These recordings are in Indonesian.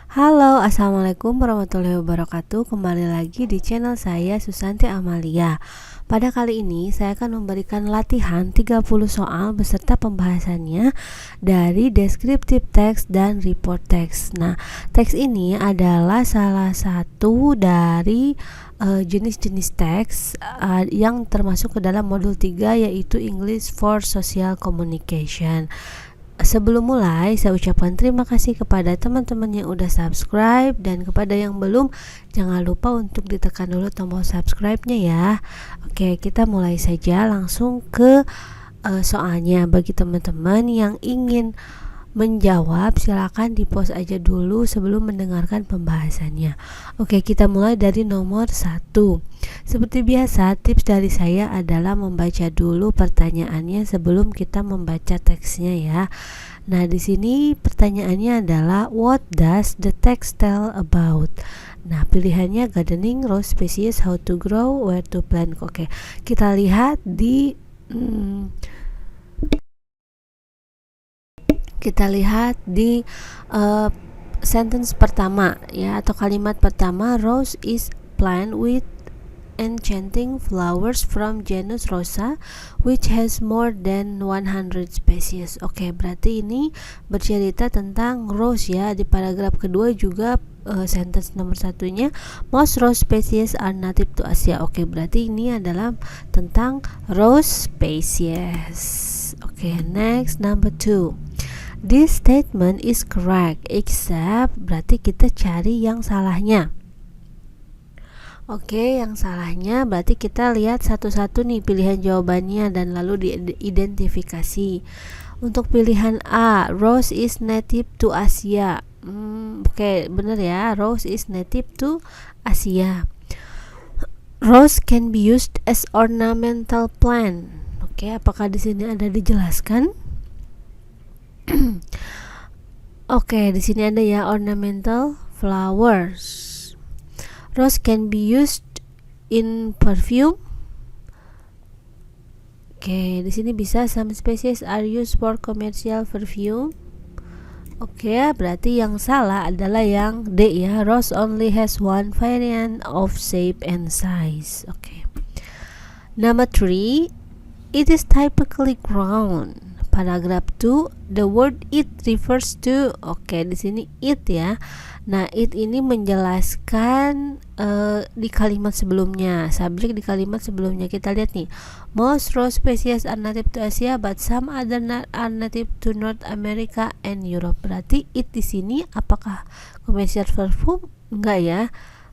Halo, assalamualaikum warahmatullahi wabarakatuh. Kembali lagi di channel saya Susanti Amalia. Pada kali ini saya akan memberikan latihan 30 soal beserta pembahasannya dari deskriptif teks dan report teks. Nah, teks ini adalah salah satu dari jenis-jenis teks yang termasuk ke dalam modul 3, yaitu English for Social Communication. Sebelum mulai, saya ucapkan terima kasih kepada teman-teman yang udah subscribe, dan kepada yang belum, jangan lupa untuk ditekan dulu tombol subscribe-nya ya. Oke, kita mulai saja langsung ke soalnya. Bagi teman-teman yang ingin menjawab, silakan di-pause aja dulu sebelum mendengarkan pembahasannya. Oke, kita mulai dari nomor 1. Seperti biasa, tips dari saya adalah membaca dulu pertanyaannya sebelum kita membaca teksnya ya. Nah, di sini pertanyaannya adalah what does the text tell about? Nah, pilihannya gardening, rose species, how to grow, where to plant. Oke, kita lihat di sentence pertama ya, atau kalimat pertama. Rose is plant with enchanting flowers from genus Rosa which has more than 100 species. Oke, berarti ini bercerita tentang rose ya. Di paragraf kedua juga sentence nomor satunya, most rose species are native to Asia. Oke, berarti ini adalah tentang rose species. Oke, next, number 2. This statement is correct except, berarti kita cari yang salahnya. Oke, yang salahnya berarti kita lihat satu-satu nih pilihan jawabannya dan lalu diidentifikasi. Untuk pilihan A, rose is native to Asia. Oke, benar ya, rose is native to Asia. Rose can be used as ornamental plant. Oke, apakah di sini ada dijelaskan? Oke, di sini ada ya, ornamental flowers. Rose can be used in perfume. Oke, di sini bisa some species are used for commercial perfume. Oke, berarti yang salah adalah yang D ya. Rose only has one variant of shape and size. Oke. Number 3, it is typically grown. Paragraph 2, the word it refers to. Oke, di sini it ya. Nah, it ini menjelaskan di kalimat sebelumnya, subjek di kalimat sebelumnya. Kita lihat nih, most rose species are native to Asia but some other are native to North America and Europe. Berarti it di sini apakah commercial perfume? Enggak ya.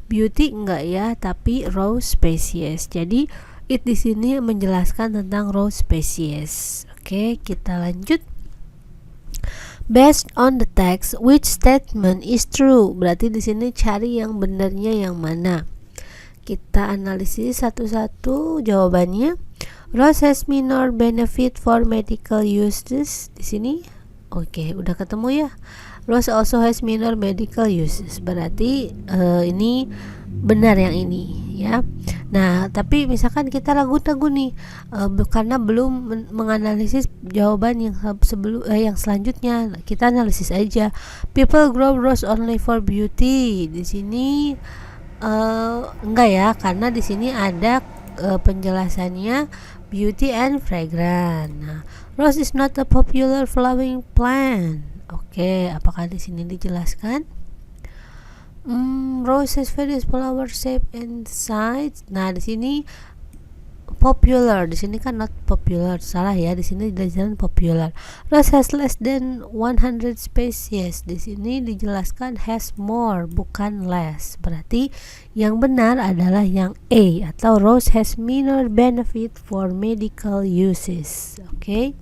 Beauty enggak ya, tapi rose species. Jadi it di sini menjelaskan tentang rose species. Oke, kita lanjut. Based on the text, which statement is true? Berarti di sini cari yang benarnya yang mana. Kita analisis satu-satu jawabannya. Rose has minor benefit for medical uses. Di sini, oke, udah ketemu ya. Rose also has minor medical uses. Berarti ini benar yang ini ya. Nah, tapi misalkan kita ragu-ragu nih karena belum menganalisis jawaban yang yang selanjutnya. Kita analisis aja. People grow rose only for beauty. Di sini enggak ya, karena di sini ada penjelasannya beauty and fragrance. Nah, rose is not a popular flowering plant. Oke, apakah di sini dijelaskan? Rose has various flower shape and size. Nah, di sini popular, di sini kan not popular, salah ya. Di sini dijelaskan popular. Rose has less than 100 species. Di sini dijelaskan has more, bukan less. Berarti yang benar adalah yang A, atau rose has minor benefit for medical uses. Oke.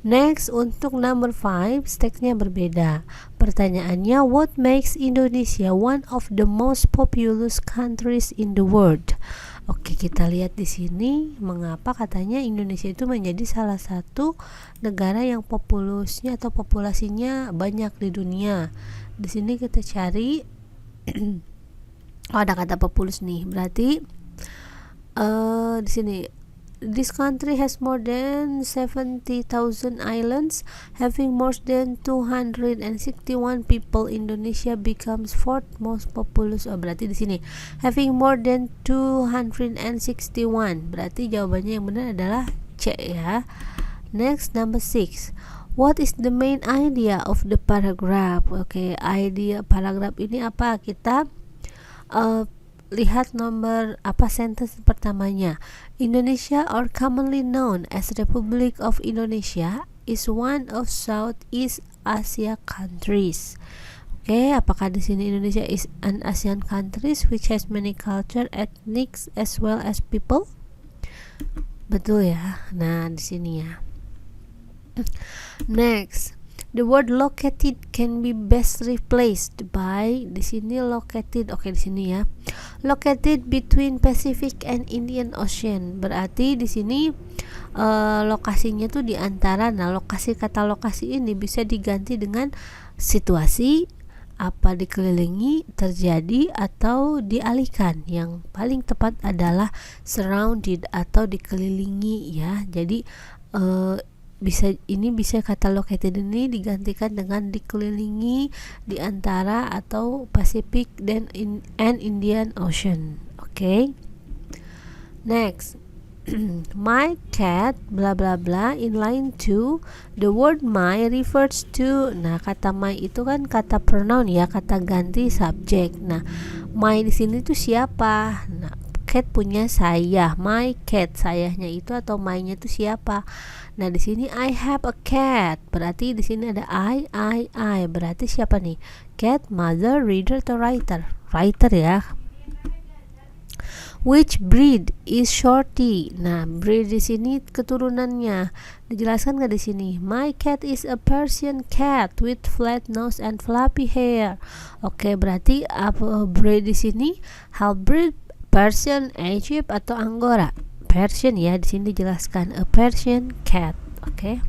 Next, untuk number 5, teksnya berbeda. Pertanyaannya, what makes Indonesia one of the most populous countries in the world? Oke, kita lihat di sini mengapa katanya Indonesia itu menjadi salah satu negara yang populusnya atau populasinya banyak di dunia. Di sini kita cari ada kata populus nih. Berarti di sini This country has more than 70,000 islands, having more than 261 people. Indonesia becomes fourth most populous. Oh, berarti di sini having more than 261. Berarti jawabannya yang benar adalah C ya. Next, number 6. What is the main idea of the paragraph? Oke, idea paragraf ini apa? Kita lihat nomor sentence pertamanya. Indonesia, or commonly known as Republic of Indonesia, is one of Southeast Asia countries. Oke, apakah di sini Indonesia is an Asian countries which has many culture, ethnics as well as people? Betul ya. Nah, di sini ya. Next, the word located can be best replaced by, di sini located. Oke, di sini ya. Located between Pacific and Indian Ocean. Berarti di sini lokasinya tuh di antara. Nah, kata lokasi ini bisa diganti dengan situasi, apa dikelilingi, terjadi, atau dialihkan. Yang paling tepat adalah surrounded atau dikelilingi ya. Jadi bisa kata located ini digantikan dengan dikelilingi, di antara, atau Pacific dan Indian Ocean. Oke. Next, my cat bla bla bla. In line 2, the word my refers to. Nah, kata my itu kan kata pronoun ya, kata ganti subjek. Nah, my di sini tuh siapa? Nah, cat punya saya, my cat, sayanya itu atau my-nya itu siapa? Nah, di sini I have a cat. Berarti di sini ada I. Berarti siapa nih? Cat, mother, reader atau writer? Writer ya. Which breed is Shorty? Nah, breed di sini keturunannya. Dijelaskan nggak di sini? My cat is a Persian cat with flat nose and fluffy hair. Oke, berarti apa breed di sini? Half breed, Persian, Egypt atau Angora? Persian ya, di sini dijelaskan a Persian cat. Oke.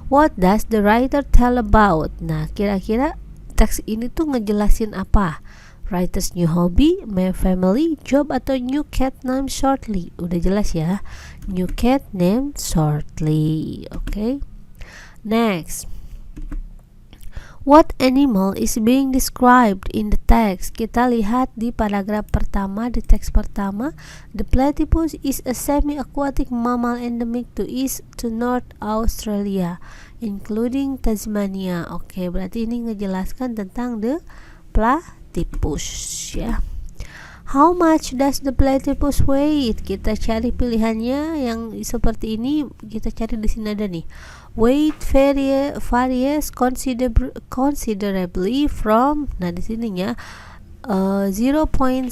What does the writer tell about? Nah, kira-kira teks ini tuh ngejelasin apa? Writer's new hobby, my family, job atau new cat named Shortly? Udah jelas ya. New cat named Shortly. Oke. Next. What animal is being described in the text? Kita lihat di paragraf pertama, di teks pertama. The platypus is a semi-aquatic mammal endemic to East to North Australia, including Tasmania. Oke, berarti ini ngejelaskan tentang the platypus ya. How much does the platypus weigh? Kita cari pilihannya yang seperti ini. Kita cari di sini ada nih. Weight varies considerably from, nah di sininya 0.7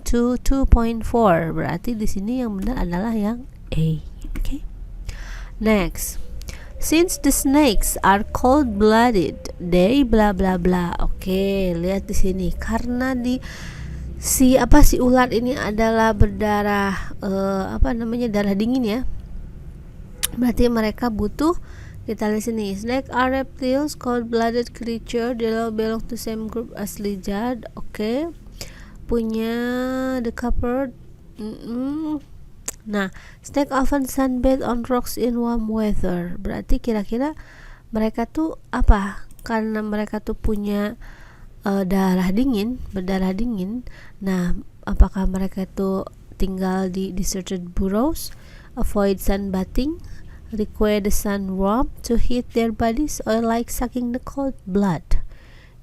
to 2.4. Berarti di sini yang benar adalah yang A. Okay. Next, since the snakes are cold-blooded, they bla bla bla. Oke, lihat di sini karena si ular ini adalah berdarah darah dingin ya. Berarti mereka butuh, kita lihat sini, snake are reptiles, cold-blooded creature, they belong to same group as lizard. Oke. Punya the covered. Nah, snake often sunbathe on rocks in warm weather. Berarti kira-kira mereka tuh apa? Karena mereka tuh punya berdarah dingin. Nah, apakah mereka tuh tinggal di deserted burrows, avoid sunbathing, require the sun warmth to heat their bodies, or like sucking the cold blood?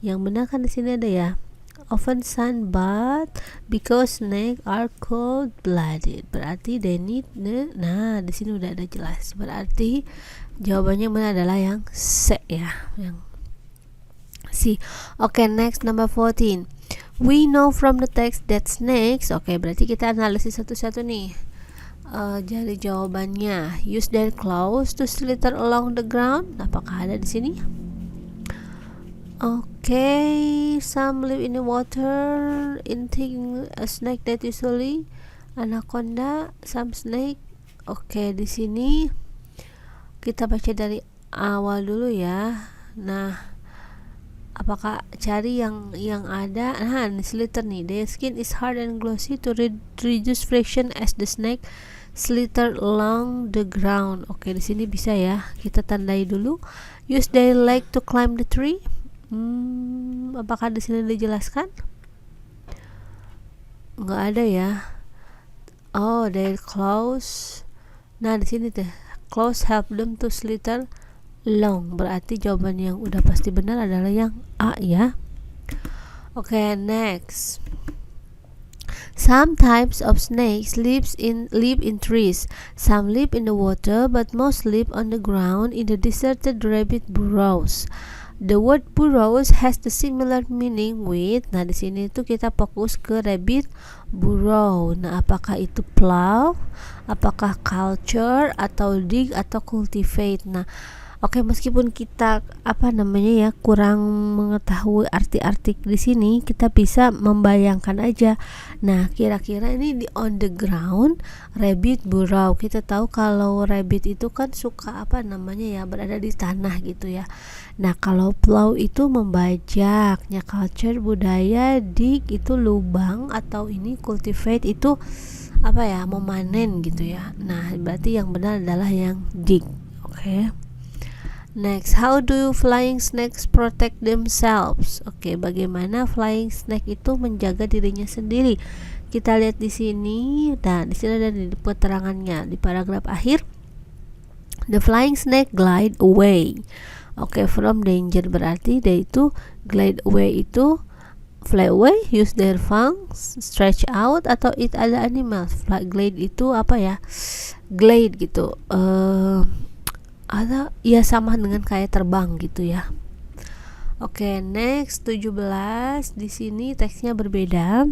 Yang benar kan di sini ada ya. Often sunbath because snake are cold-blooded. Berarti they need nah di sini udah ada jelas. Berarti jawabannya benar adalah yang C ya, yang C. Oke, next number 14. We know from the text that snakes. Oke, berarti kita analisis satu-satu nih. Jadi jawabannya, use their claws to slither along the ground. Apakah ada di sini? Okay, some live in the water, eating a snake that usually anaconda, some snake. Oke, di sini kita baca dari awal dulu ya. Nah, apakah cari yang ada? Nah, slither nih. Their skin is hard and glossy to reduce friction as the snake slither along the ground. Oke, di sini bisa ya. Kita tandai dulu. Use their leg to climb the tree. Apakah di sini dijelaskan? Nggak ada ya. Oh, their claws. Nah, di sini deh. Claws help them to slither along. Berarti jawaban yang udah pasti benar adalah yang A ya. Oke, next. Some types of snakes live in trees. Some live in the water, but most live on the ground in the deserted rabbit burrows. The word burrows has the similar meaning with. Nah, di sini tuh kita fokus ke rabbit burrow. Nah, apakah itu plow? Apakah culture atau dig atau cultivate? Nah, oke, meskipun kita kurang mengetahui arti-arti di sini, kita bisa membayangkan aja. Nah, kira-kira ini di on the ground, rabbit burrow. Kita tahu kalau rabbit itu kan suka berada di tanah gitu ya. Nah, kalau plow itu membajak, culture budaya, dig itu lubang, atau ini cultivate itu memanen gitu ya. Nah, berarti yang benar adalah yang dig. Oke. Next, how do flying snakes protect themselves? Oke, bagaimana flying snake itu menjaga dirinya sendiri? Kita lihat di sini, dan di sini ada di keterangannya di paragraf akhir. The flying snake glide away. Oke, from danger, berarti dia itu glide away itu fly away, use their fangs, stretch out, atau eat other animals. Glide itu glide gitu. Ada ya sama dengan kayak terbang gitu ya. Oke, next 17. Di sini teksnya berbeda.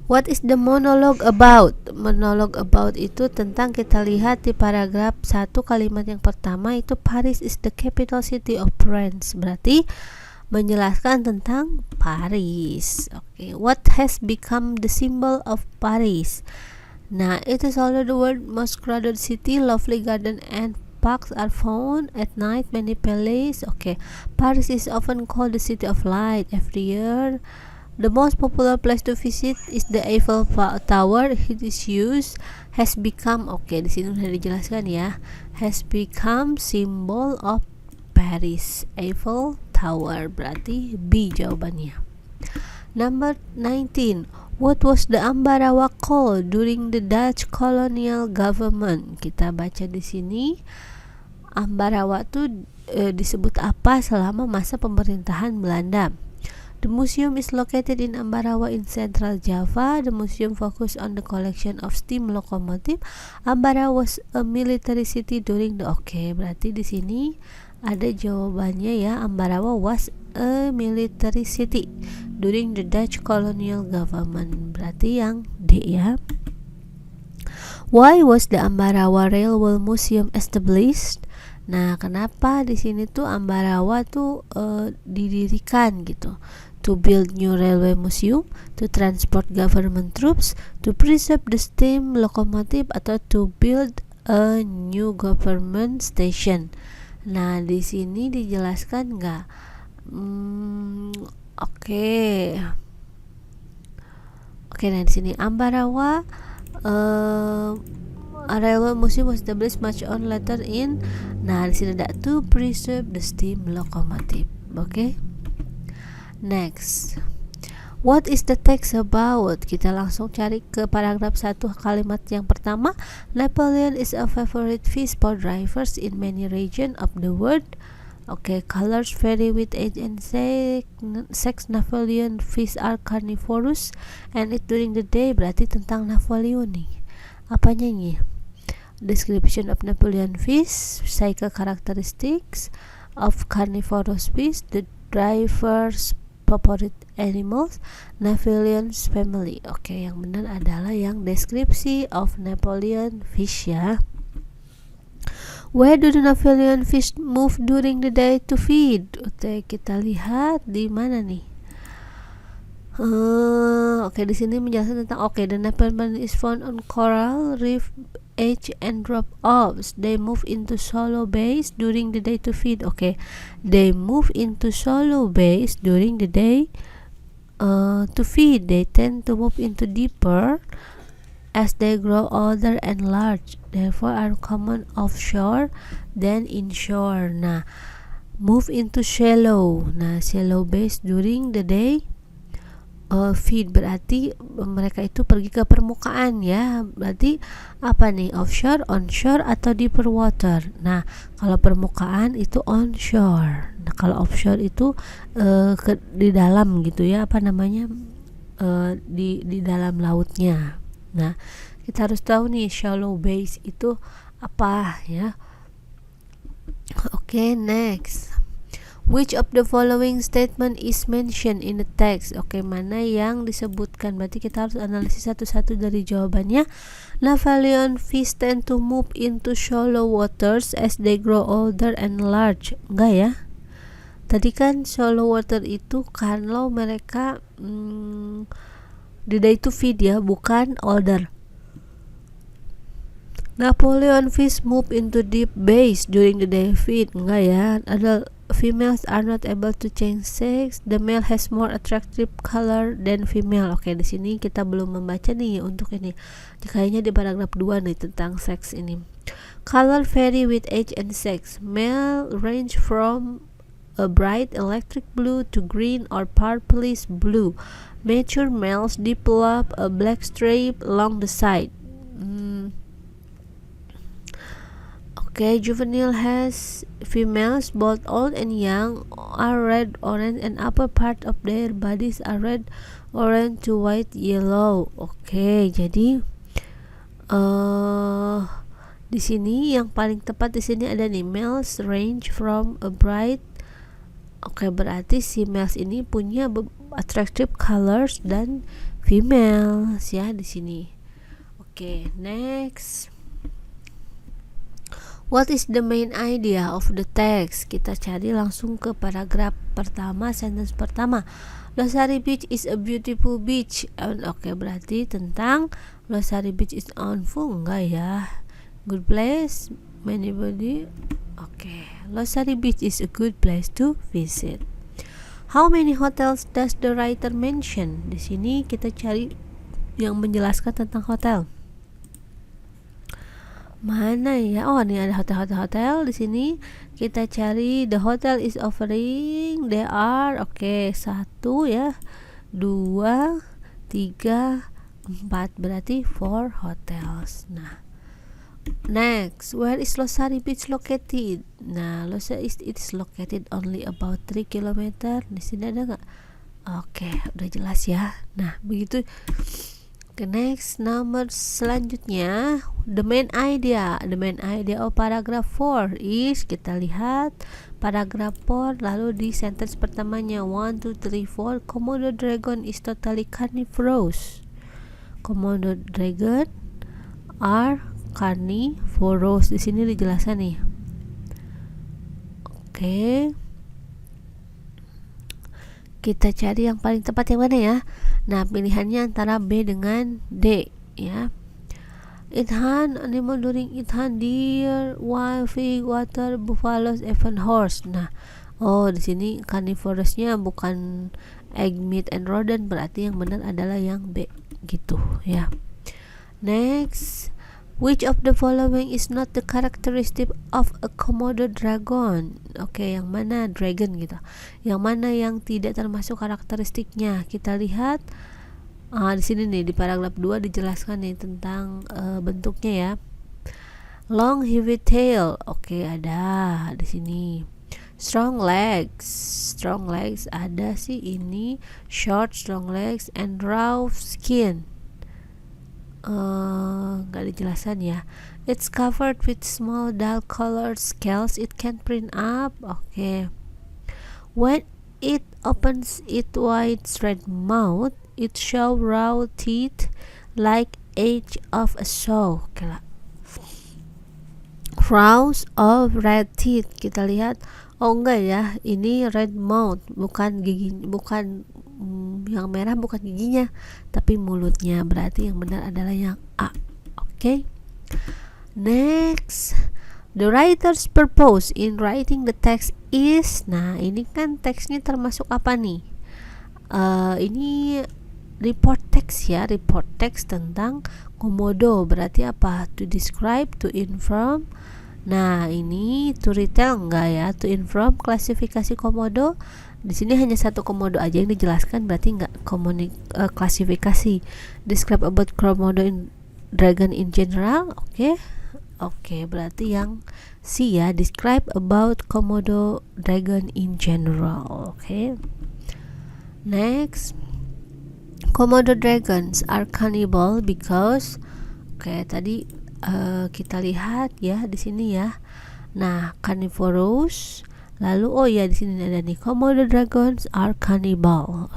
What is the monologue about? Monologue about itu tentang, kita lihat di paragraf 1 kalimat yang pertama itu Paris is the capital city of France. Berarti menjelaskan tentang Paris. Oke, what has become the symbol of Paris? Nah, it is also the world's most crowded city. Lovely garden and parks are found at night. Many palaces. Okay, Paris is often called the city of light. Every year, the most popular place to visit is the Eiffel Tower. Its use has become, di sini sudah dijelaskan ya, has become symbol of Paris. Eiffel Tower, berarti B jawabannya. Number 19. What was the Ambarawa called during the Dutch colonial government? Kita baca di sini. Ambarawa itu disebut apa selama masa pemerintahan Belanda? The museum is located in Ambarawa in Central Java. The museum focus on the collection of steam locomotive. Ambarawa was a military city during the berarti di sini ada jawabannya ya. Ambarawa was a military city during the Dutch colonial government. Berarti yang D ya. Why was the Ambarawa Railway Museum established? Nah, kenapa di sini tuh Ambarawa tuh didirikan gitu? To build new railway museum, to transport government troops, to preserve the steam locomotive, atau to build a new government station. Nah, di sini dijelaskan nggak? Oke, nah di sini Ambarawa Railway Museum was established much on later in. Nah, di sini ada to preserve the steam locomotive. Oke. Next. What is the text about? Kita langsung cari ke paragraf 1 kalimat yang pertama. Napoleon is a favorite fish for drivers in many regions of the world. Colors vary with age and sex. Napoleon fish are carnivorous and eat during the day. Berarti tentang Napoleon nih. Apanya ini? Description of Napoleon fish, cycle characteristics of carnivorous fish, the driver's favorite animals, Napoleon's family. Yang benar adalah yang deskripsi of Napoleon fish ya. Where do the Napoleon fish move during the day to feed? Kita lihat di mana nih? Di sini menjelaskan tentang the Napoleon is found on coral reef edge and drop offs. They move into shallow bays during the day to feed. They move into shallow bays during the day to feed. They tend to move into deeper as they grow older and large, therefore are common offshore than inshore. Nah, move into shallow. Nah, shallow base during the day. Feed berarti mereka itu pergi ke permukaan ya. Berarti apa nih? Offshore, onshore, atau deeper water. Nah, kalau permukaan itu onshore. Nah, kalau offshore itu di dalam gitu ya, apa namanya? Di dalam lautnya. Nah, kita harus tahu nih shallow base itu apa ya. Oke, next. Which of the following statement is mentioned in the text? Oke, mana yang disebutkan? Berarti kita harus analisis satu-satu dari jawabannya. Lavalion fish tend to move into shallow waters as they grow older and large. Enggak ya? Tadi kan shallow water itu kalau mereka the day to feed ya, bukan older. Napoleon fish move into deep bays during the day feed. Enggak ya? Ada females are not able to change sex. The male has more attractive color than female. Oke, di sini kita belum membaca nih untuk ini. Kayaknya di paragraf 2 nih tentang seks ini. Color vary with age and sex. Male range from a bright electric blue to green or purplish blue. Mature males develop a black stripe along the side. Okay, juvenile has females, both old and young, are red, orange, and upper part of their bodies are red, orange to white, yellow. Oke, jadi di sini yang paling tepat di sini ada nih males range from a bright. Oke, berarti si males ini punya attractive colors dan females ya di sini. Oke, next. What is the main idea of the text? Kita cari langsung ke paragraf pertama, sentence pertama. Losari Beach is a beautiful beach. Oke, berarti tentang Losari Beach is unfu, enggak ya? Good place, many body. Oke, Losari Beach is a good place to visit. How many hotels does the writer mention? Di sini kita cari yang menjelaskan tentang hotel. Mana ya? Oh, ini ada hotel di sini. Kita cari the hotel is offering. There are, oke, 1 ya, 2, 3, 4, berarti 4 hotels. Nah, next, where is Losari Beach located? Nah, Losari it is located only about 3 km. Di sini ada nggak? Oke, udah jelas ya. Nah, begitu. Oke, next, nomor selanjutnya, the main idea of paragraph 4 is, kita lihat paragraph 4, lalu di sentence pertamanya 1, 2, 3, 4, Komodo dragon is totally carnivorous. Komodo dragon are carnivorous. Di sini dijelaskan nih. Oke. Kita cari yang paling tepat yang mana ya? Nah, pilihannya antara B dengan D ya. It hunt animal during it hunt deer, wild pig, water, buffaloes, even horse. Nah, di sini carnivorousnya bukan egg, meat, and rodent, berarti yang benar adalah yang B gitu ya. Next, which of the following is not the characteristic of a Komodo dragon? Oke, yang mana dragon gitu? Yang mana yang tidak termasuk karakteristiknya? Kita lihat di sini nih di paragraf 2 dijelaskan nih tentang bentuknya ya. Long heavy tail. Oke, ada di sini. Strong legs ada sih ini. Short strong legs and rough skin. Nggak dijelaskan ya. It's covered with small dull colored scales. It can print up. Oke. When it opens its wide red mouth, it show raw teeth like edge of a saw. Oke lah. Rows of red teeth. Kita lihat. Oh enggak ya. Ini red mouth, bukan gigi, bukan yang merah bukan giginya, tapi mulutnya. Berarti yang benar adalah yang A. Oke. Next, the writer's purpose in writing the text is. Nah, ini kan teksnya termasuk apa nih? Ini report text ya, report text tentang komodo. Berarti apa? To describe, to inform. Nah, ini to retell enggak ya? To inform klasifikasi komodo. Di sini hanya satu komodo aja yang dijelaskan, berarti enggak klasifikasi. Describe about komodo dragon in general. Oke, berarti yang C ya, describe about komodo dragon in general. Next, komodo dragons are cannibal because tadi kita lihat ya di sini ya. Nah, carnivorous. Lalu di sini ada nih, komodo dragons are cannibal.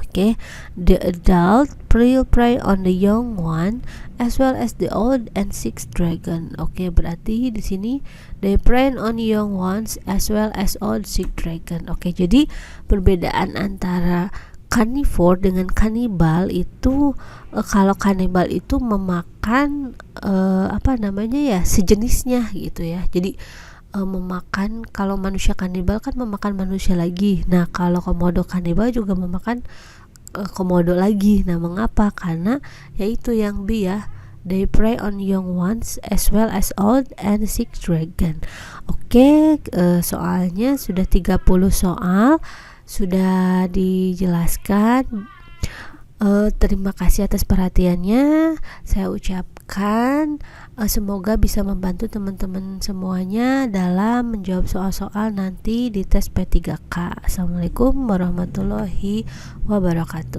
The adult prey on the young one as well as the old and sick dragon. Berarti di sini they prey on young ones as well as old sick dragon. Jadi perbedaan antara carnivore dengan kanibal itu, kalau kanibal itu memakan sejenisnya gitu ya. Jadi memakan, kalau manusia kanibal kan memakan manusia lagi. Nah, kalau komodo kanibal juga memakan komodo lagi. Nah, mengapa? Karena yaitu yang B ya, they prey on young ones as well as old and sick dragon. Soalnya sudah 30 soal sudah dijelaskan. Terima kasih atas perhatiannya. Saya ucapkan semoga bisa membantu teman-teman semuanya dalam menjawab soal-soal nanti di tes P3K. Assalamualaikum warahmatullahi wabarakatuh.